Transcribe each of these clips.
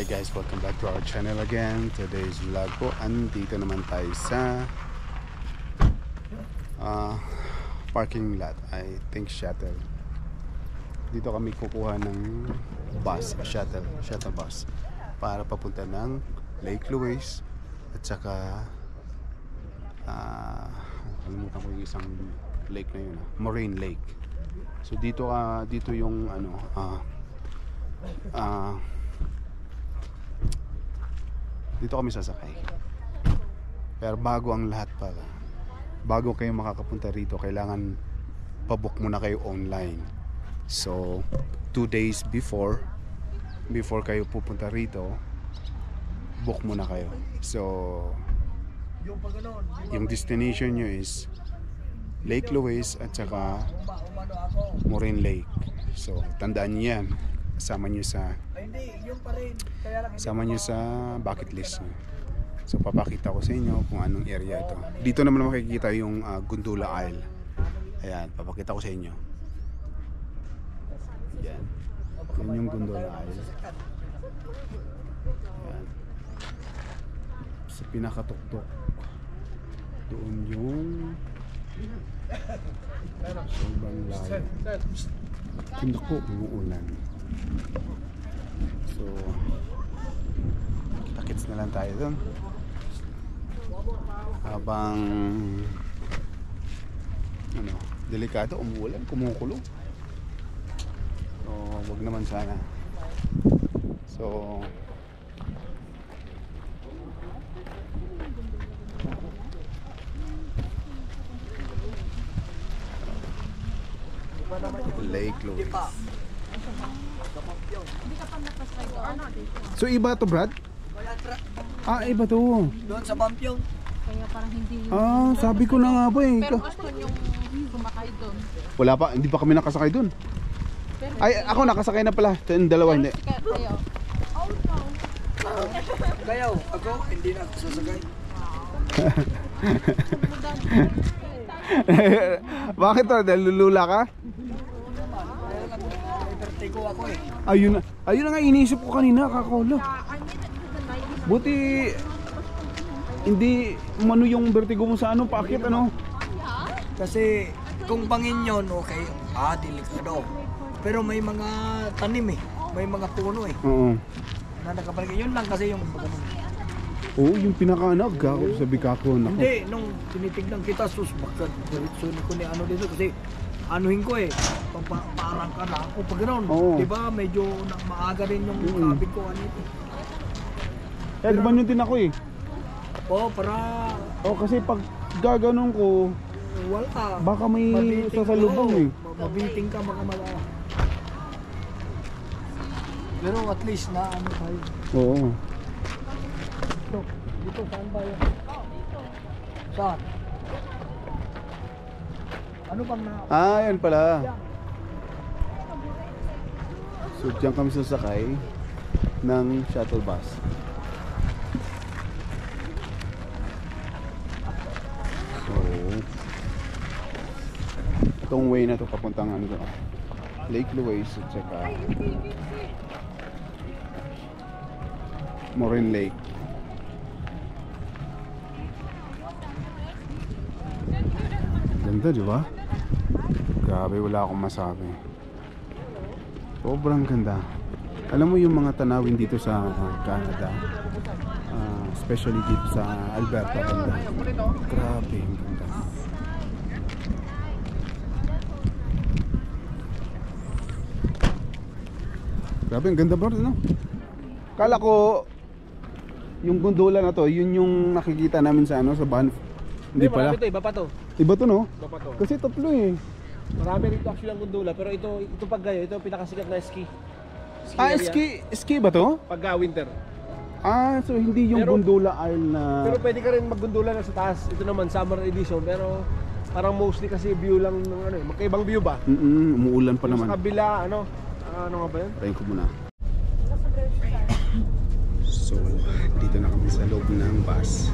guys, welcome back to our channel again. Today's vlog po, andito naman tayo sa parking lot, I think shuttle. Dito kami kukuha ng bus, shuttle bus para papunta ng Lake Louise at saka kalimutan ko yung isang lake na yun, Moraine Lake. So dito yung dito kami sasakay. Pero bago ang lahat pala, bago kayo makakapunta rito, kailangan pabook muna kayo online. So 2 days before kayo pupunta rito, book muna kayo. So yung destination nyo is Lake Louise at saka Moraine Lake. So tandaan nyo yan, kasama nyo sa bucket list nyo. So papakita ko sa inyo kung anong area ito. Dito naman makikita yung Gondola Isle. Ayan, papakita ko sa inyo. Ayan, yan yung Gondola Isle. Ayan, sa pinakatuktok doon yung sobrang layo. Hindi ko umuulan. So takits na lang tayo doon habang delikado, umuulan, kumukulo. So wag naman sana. So Lake Louise. So iba to, Brad? Iba to. Doon sa Bampyong. Kaya parang hindi. Sabi ko na nga po eh. Pero gusto nyo sumakay doon. Wala pa, hindi pa kami nakasakay doon. Ay, ako nakasakay na pala. Yung dalawa hindi. Kayo. Kayo, ako hindi na ako sasakay. Bakit to? Dahil lulula ka? Vertigo ako eh. Ayun na nga iniisip ko kanina, kakolo. Buti hindi umano yung vertigo mo sa paakit Kasi kung bangin yon, okay, delikado. Pero may mga tanim eh. May mga puno eh. Oo. Na nakabalik. Yun lang kasi yung Oo, yung pinakaanag ako sabi kako nako. Hindi, nung tinitignan kita bakit diretso ko ni dito kasi anuhin ko eh. Parang ka na ako pag gano'n. Di ba medyo maaga rin yung kabin ko kanito. Nagbanyo din ako eh. Para kasi pag gaganon ko, wala. Baka may sasalubong eh. Mabiting ka mga Pero at least na tayo. Oo. Dito saan ba yun? Saan? Ano bang yan pala. So diyan kami sasakay ng shuttle bus. So itong way na to papuntang Lake Louise at saka Moraine Lake. Ganda, di ba? Grabe, wala akong masabi. Sobrang ganda. Alam mo yung mga tanawin dito sa Canada, especially dito sa Alberta, ganda. Grabe, ang ganda. Grabe, ang ganda bro, no? Kala ko yung gondola na to, yun yung nakikita namin sa sa Banff. Hindi pala. Iba pa to. Iba to, no? Iba pa to. Kasi tatlo eh. Marami rito actually ang gondola, pero ito pag gayo, ito pinakasikat na ski. Ski ba to? Pag winter. So hindi yung gondola Isle na... Pero pwede ka rin maggondola na sa taas. Ito naman summer edition, pero parang mostly kasi view lang ng magkaibang view ba? Umuulan pa naman. Sa kabila, ano nga ba yun? Try ko muna. So, dito na kami sa loob ng bus.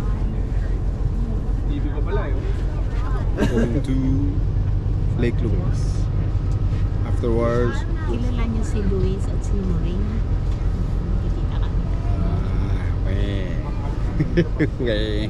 TV pa pala yun. Going to Lake Louise. Afterwards, Kilala niyo si Louise at si Maureen? Nakikita kami. Okay.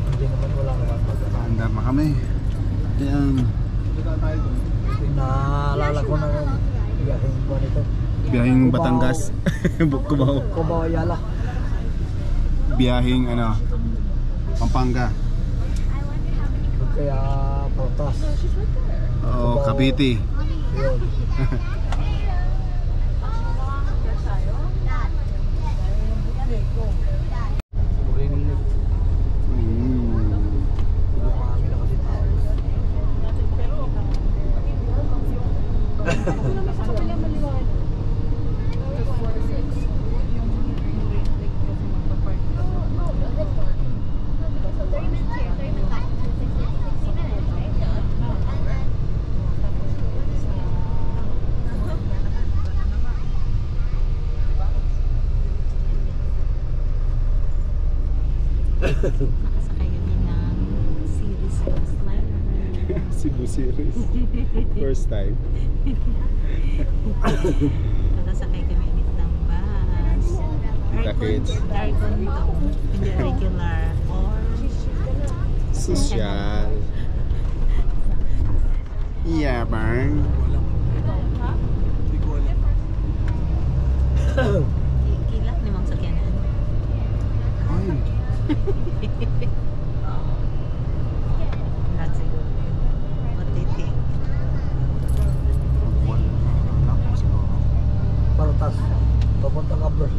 Hindi naman, wala naman. Andar na kami. Ayan. Naalala ko na yung biyaheng ko nito. Biyaheng Cubao. Batangas. Cubao. Cubao Ayala. Biyaheng ano, Pampanga. Kaya Portas. Oo, Cavite. Yun. Nakasakay kami ng series last night. Cebu series. First time. Nakasakay kami ulit ng bus. Kita kids. Aircon to. Hindi regular or Social. Yeah, bang. kilak ni Mang Sakyanan. Ay. Lahat siguro. What do you think? Portas. Papuntang Abros.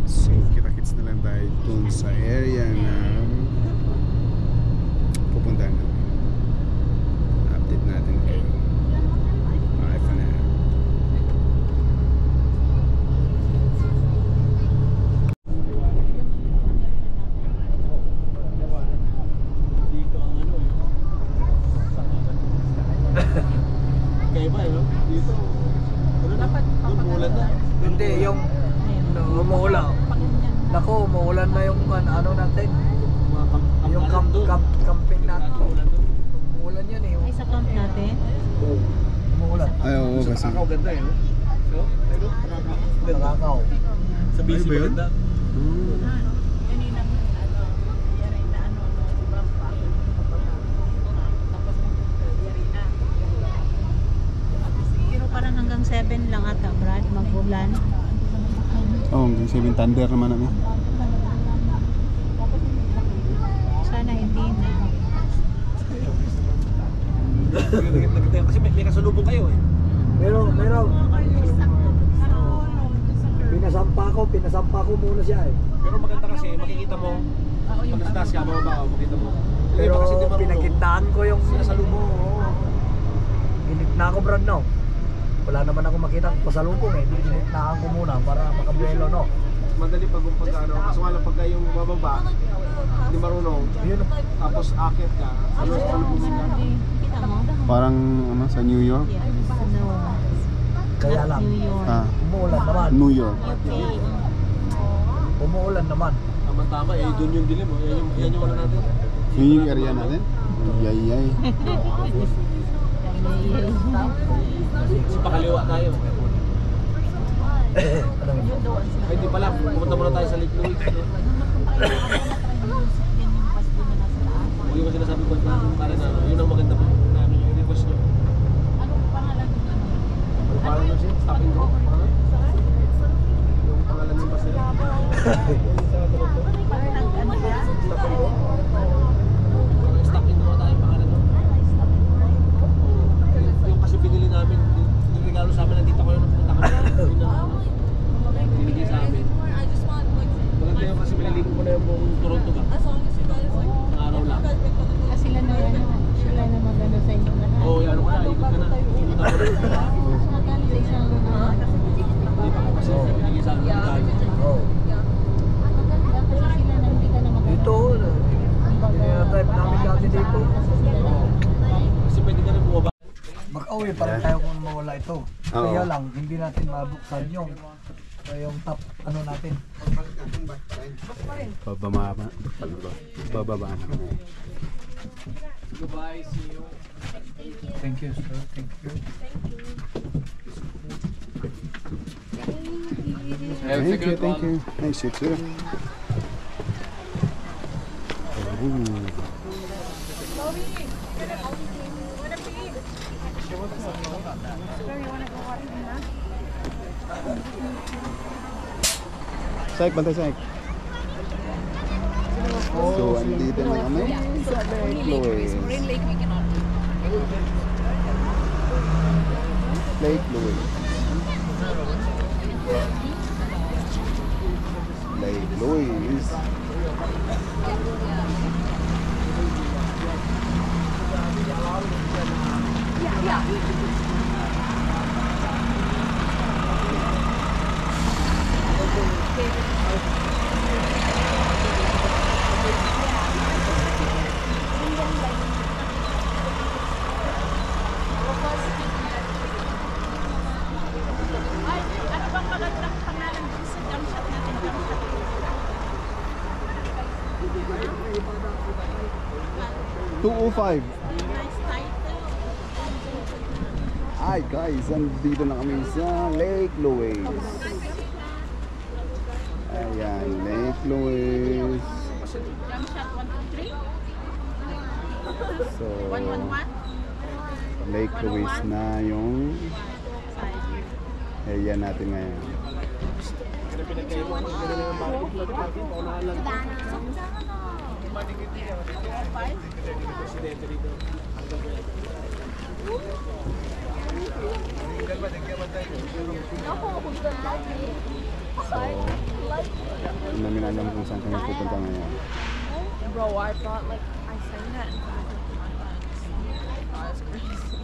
So kita-kits na lang tayo dun sa area na pupuntahan natin. Update natin kayo. Bye for now. Dito ang ano eh. Kaya ba yun? Dito. Ano dapat? Umuulan na. Hindi, yung umuulan. Nako, umuulan na yung ano natin. Yung camping natin. Umuulan yan eh. Ay, sa camp natin? Umuulan. Ay, oo, kasi. Nakakaw ganda eh. So, ayun, nakakaw. Nakakaw. Sa busy Ay, ba yun? maganda. Kanina, yari na diba, tapos yari na. Pero parang hanggang 7 lang ata, Brad, mag-ulan. Oh, hanggang 7 thunder naman namin. Sana hindi na. Kasi may kasalubong kayo eh. Pero, pinasampa ko muna siya eh. Pero maganda kasi, makikita mo, pag nasa taas ka, mababa, makikita mo. Pero Iba kasi di marunong. pinagitnaan ko yung Sinasalubong, oo. ginitna ko brand no. Wala naman ako makita pasalubong eh. Ginitnaan ko muna para makabuelo no. Madali pag ano, kaso nga lang pagka yung bababa, hindi marunong, Yun. tapos akit ka, ano sa salubungin ka. Kita mo? Parang ano, sa New York? Yes. No. Kaya lang. New York. Ah, Umuulan naman. New York. UK. Umuulan naman. Tama-tama eh, doon yung dilim mo. Yan yung ano natin. Yun yung area natin. Yay, yay. Kasi pakaliwa tayo. Ano yun? Ay di pala, pumunta muna tayo sa Lake Louise. Huwag yung sinasabi ko para na, yun ang maganda po namin yung request nyo. Ano pangalan nyo siya? Stopping go? Yung pangalan nyo ba sila? Stopping go? Stopping go tayo pangalan nyo. Yung kasi binili namin, yung regalo sa amin, nandito ko yung napunta kami. Yun na, binigay sa amin. Maganda yung kasi binili ko na yung buong Toronto ba? Ang araw lang. Kasi sila na yan. makauwi pa rin tayo kung mawala ito. Oo. Kaya lang, hindi natin mabuksan yung top ano natin. Bababa na kami. Goodbye, see you. Thank you, sir. Thank you. Thank you. Nice it, sir. Saik, bantay Saik. So, andito na kami sa Lake Louise. Lake Louise. Lake Louise. Ano bang magandang pangalan dun sa jump shot natin? Jump shot. 205. Nice title. Hi guys, andito na kami sa Lake Louise. Ayan, Lake Louise. Jump shot 1, 2, 3. So, 1, 1, 1. Lake Louise na yung area natin ngayon. So, hindi namin alam kung saan kami pupunta ngayon. Bro, I thought like I sang that in front of my friends. Oh, that's crazy.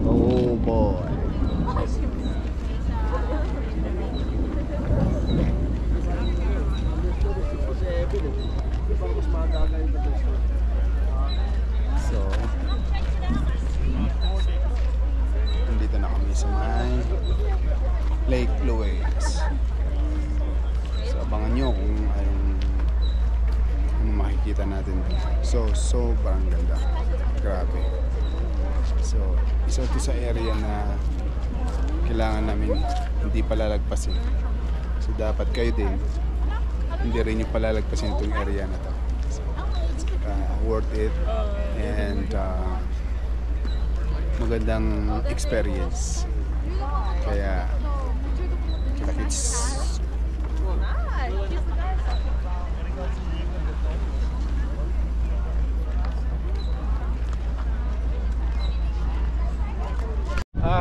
Oh boy. So, nandito na kami sa may Lake Louise. So, abangan nyo kung anong makikita natin. So, sobrang ganda. Grabe. So, isa ito sa area na kailangan namin hindi palalagpasin. So, dapat kayo din hindi rin yung palalagpasin itong area na to. So, it's worth it and magandang experience. Kaya, kita-kits.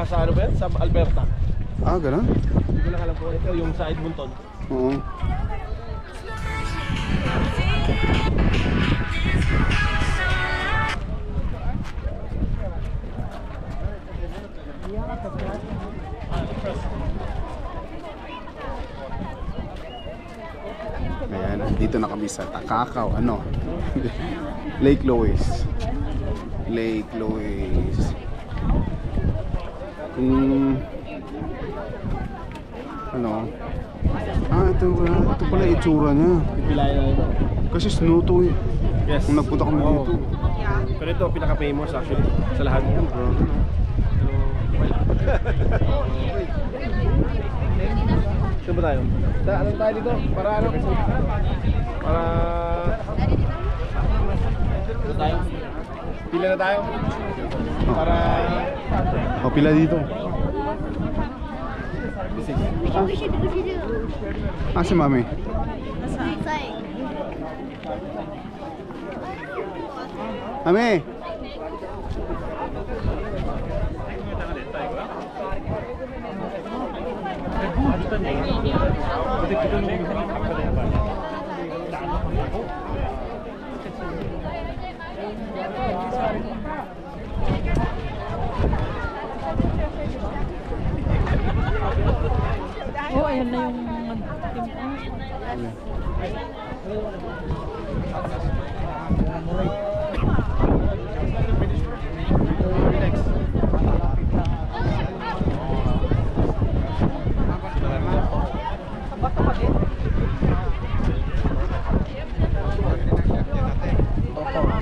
Sa ano ba yan? Sa Alberta. Ah, ganun? Hindi ko lang alam po. Ito yung sa Edmonton. Oo. Ayan, dito na kami sa Takakaw, Lake Louise. Lake Louise. Ito pala itsura niya. Pipilay na ito. Kasi snow to eh. Yes. Kung nagpunta kami dito. Pero ito pinaka-famous actually sa lahat. Saan ba tayo? Ano tayo dito? Para ano? Para... Ano tayo? Pila na tayo? Para... O, pila dito. Ah, si Mami. Mami! Oh, ayan na yung team.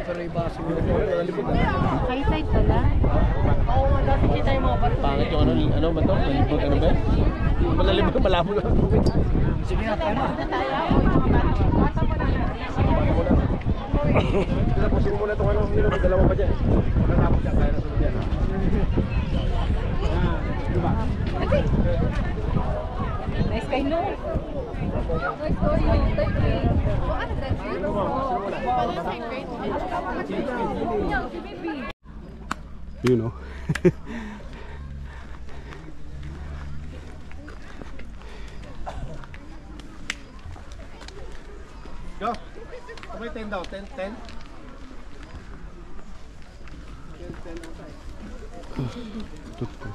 Pero iba siguro. High-side pala. Pangit yung ano ba to? Malibot ano ba? Malalibot, malabo na. Sige nga, tayo na. Tapusin mo muna itong ano, may dalawa pa dyan. Pagkatapos yan, kaya nasunod yan. Diba? Nice kay no. You know. Go! Sabay 10 daw, 10, 10. Tutto.